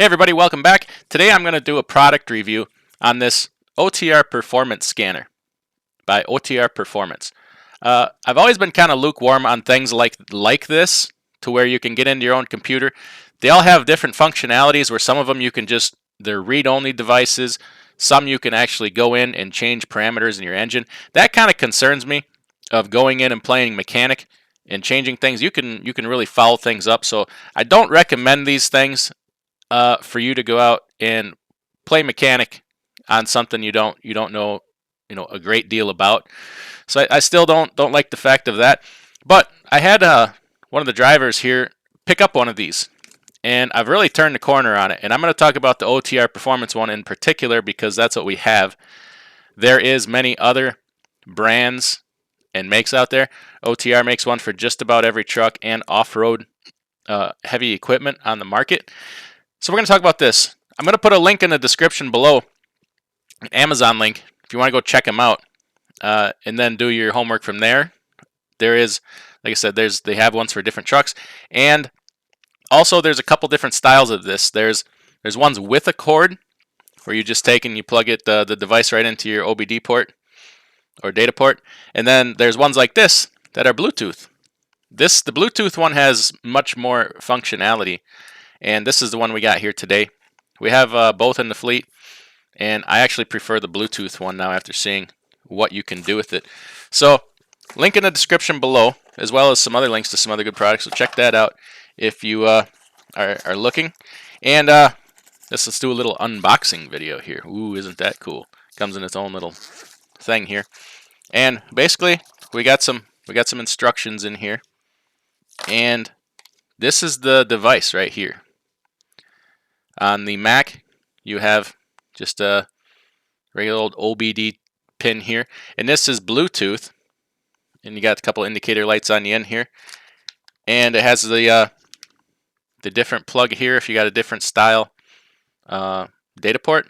Hey everybody, welcome back. Today I'm going to do a product review on this OTR Performance scanner by OTR Performance. I've always been kind of lukewarm on things like this, to where you can get into your own computer. They all have different functionalities where some of them you can just, they're read-only devices. Some you can actually go in and change parameters in your engine. That kind of concerns me, of going in and playing mechanic and changing things. You can really foul things up. So I don't recommend these things for you to go out and play mechanic on something you don't know a great deal about. So I still don't like the fact of that. But I had one of the drivers here pick up one of these, and I've really turned the corner on it. And I'm going to talk about the OTR Performance one in particular because that's what we have. There is many other brands and makes out there. OTR makes one for just about every truck and off-road heavy equipment on the market. So we're going to talk about this. I'm going to put a link in the description below, an Amazon link, if you want to go check them out, and then do your homework from there. There is, like I said, they have ones for different trucks, and also there's a couple different styles of this. There's ones with a cord, where you just take and you plug it the device right into your OBD port or data port, and then there's ones like this that are Bluetooth. The Bluetooth one has much more functionality. And this is the one we got here today. We have both in the fleet, and I actually prefer the Bluetooth one now after seeing what you can do with it. So, link in the description below, as well as some other links to some other good products. So check that out if you are looking. And let's do a little unboxing video here. Ooh, isn't that cool? Comes in its own little thing here. And basically, we got some instructions in here, and this is the device right here. On the Mac, you have just a regular old OBD pin here, and this is Bluetooth, and you got a couple indicator lights on the end here, and it has the different plug here if you got a different style data port,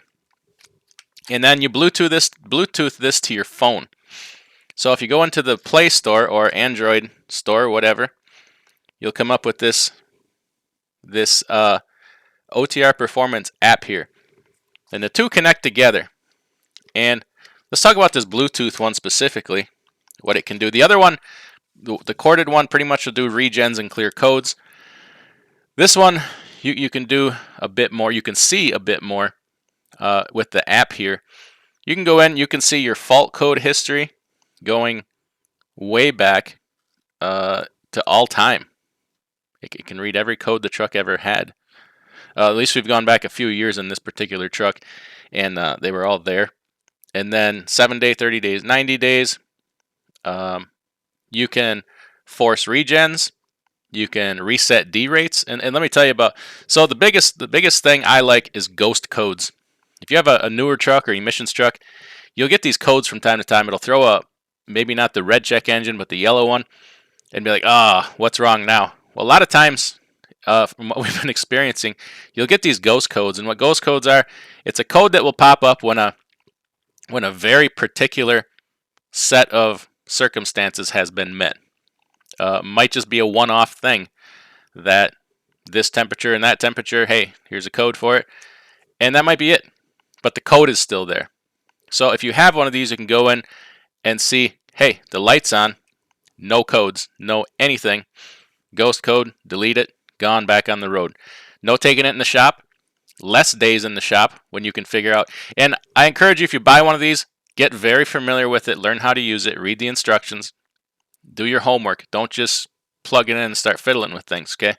and then you Bluetooth this to your phone. So if you go into the Play Store or Android store, whatever, you'll come up with this OTR Performance app here, and the two connect together. And let's talk about this Bluetooth one specifically, what it can do. The other one, the corded one, pretty much will do regens and clear codes. This one, you can do a bit more. You can see a bit more with the app here. You can go in, you can see your fault code history going way back to all time. It can read every code the truck ever had. At least we've gone back a few years in this particular truck, and they were all there. And then 7 day, 30 days, 90 days. You can force regens. You can reset D rates. And let me tell you about, so the biggest thing I like is ghost codes. If you have a newer truck or emissions truck, you'll get these codes from time to time. It'll throw up, maybe not the red check engine, but the yellow one, and be like, what's wrong now? Well, a lot of times, from what we've been experiencing, you'll get these ghost codes. And what ghost codes are, it's a code that will pop up when a very particular set of circumstances has been met. Might just be a one-off thing, that this temperature and that temperature, hey, here's a code for it, and that might be it. But the code is still there. So if you have one of these, you can go in and see, hey, the light's on, no codes, no anything, ghost code, delete it, gone, back on the road. No taking it in the shop, less days in the shop when you can figure out. And I encourage you, if you buy one of these, get very familiar with it, learn how to use it, read the instructions, do your homework. Don't just plug it in and start fiddling with things, okay?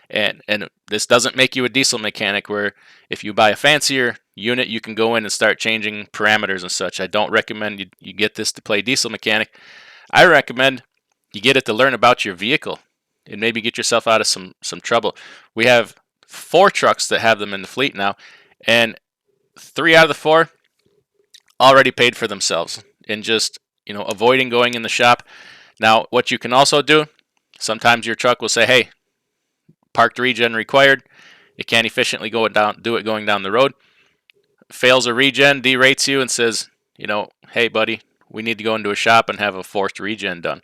And this doesn't make you a diesel mechanic, where if you buy a fancier unit, you can go in and start changing parameters and such. I don't recommend you get this to play diesel mechanic. I recommend you get it to learn about your vehicle and maybe get yourself out of some trouble. We have 4 trucks that have them in the fleet now, and 3 out of the 4 already paid for themselves in just avoiding going in the shop. Now, what you can also do, sometimes your truck will say, hey, parked regen required. It can't efficiently do it going down the road. Fails a regen, derates you, and says, hey buddy, we need to go into a shop and have a forced regen done.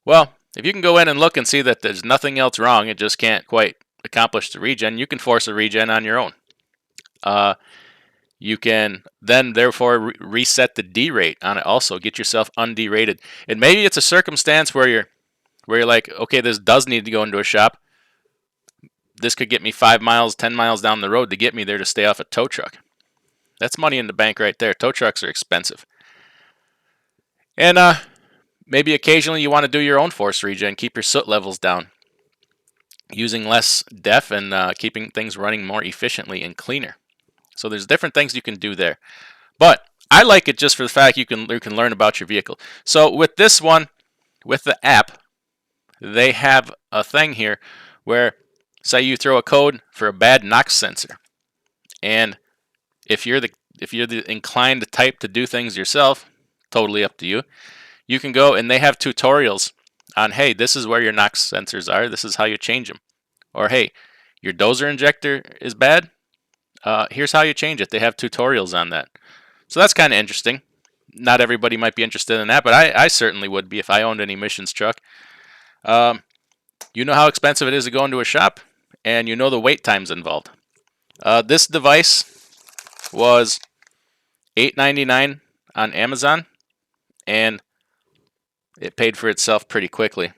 Well, if you can go in and look and see that there's nothing else wrong, it just can't quite accomplish the regen, you can force a regen on your own. You can then therefore reset the D rate on it also. Get yourself underated. And maybe it's a circumstance where you're like, okay, this does need to go into a shop. This could get me 5 miles, 10 miles down the road to get me there to stay off a tow truck. That's money in the bank right there. Tow trucks are expensive. And maybe occasionally you want to do your own force regen, keep your soot levels down, using less def and keeping things running more efficiently and cleaner. So there's different things you can do there. But I like it just for the fact you can learn about your vehicle. So with this one, with the app, they have a thing here where, say you throw a code for a bad NOx sensor, and if you're the inclined type to do things yourself, totally up to you. You can go and they have tutorials on, hey, this is where your NOx sensors are. This is how you change them. Or hey, your dozer injector is bad. Here's how you change it. They have tutorials on that. So that's kind of interesting. Not everybody might be interested in that, but I certainly would be if I owned an emissions truck. You know how expensive it is to go into a shop, and you know the wait times involved. This device was $8.99 on Amazon, and it paid for itself pretty quickly.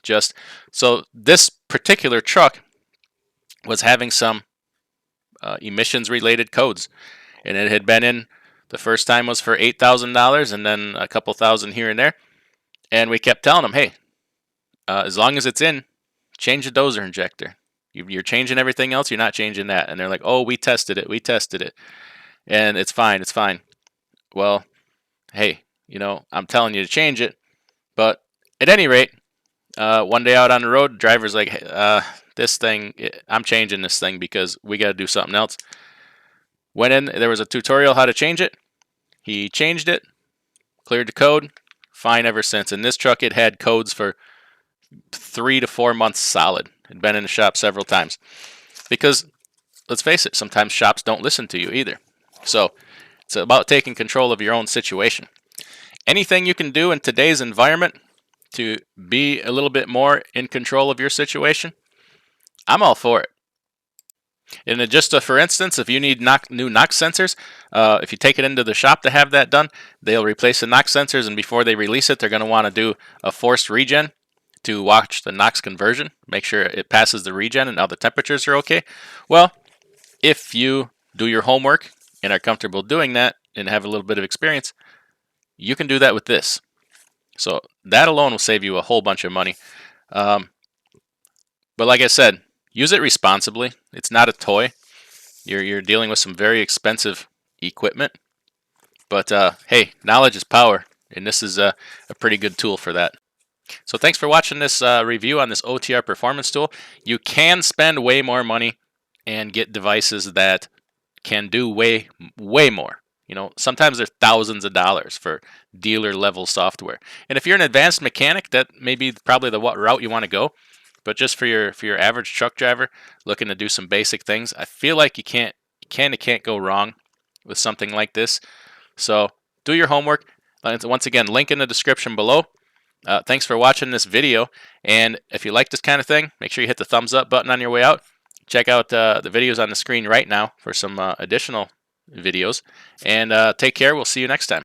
Just so this particular truck was having some emissions related codes, and it had been in, the first time was for $8,000 and then a couple thousand here and there, and we kept telling them, hey, as long as it's in, change the dozer injector. You're changing everything else, you're not changing that. And they're like, oh, we tested it, and it's fine. Well, hey, I'm telling you to change it. But at any rate, one day out on the road, the driver's like, hey, this thing, I'm changing this thing because we got to do something else. Went in, there was a tutorial how to change it. He changed it, cleared the code, fine ever since. And this truck, it had codes for 3 to 4 months solid. Had been in the shop several times. Because, let's face it, sometimes shops don't listen to you either. So, it's about taking control of your own situation. Anything you can do in today's environment to be a little bit more in control of your situation, I'm all for it. And just for instance, if you need new NOx sensors, if you take it into the shop to have that done, they'll replace the NOx sensors, and before they release it, they're going to want to do a forced regen to watch the NOx conversion, make sure it passes the regen and all the temperatures are okay. Well, if you do your homework and are comfortable doing that and have a little bit of experience, you can do that with this. So that alone will save you a whole bunch of money. But like I said, use it responsibly. It's not a toy. You're dealing with some very expensive equipment. But hey, knowledge is power, and this is a pretty good tool for that. So thanks for watching this review on this OTR Performance tool. You can spend way more money and get devices that can do way more. Sometimes they're thousands of dollars for dealer level software. And if you're an advanced mechanic, that may be probably the route you want to go. But just for your average truck driver looking to do some basic things, I feel like you can't go wrong with something like this. So do your homework. Once again, link in the description below. Thanks for watching this video, and if you like this kind of thing, make sure you hit the thumbs up button on your way out. Check out the videos on the screen right now for some additional videos, and take care. We'll see you next time.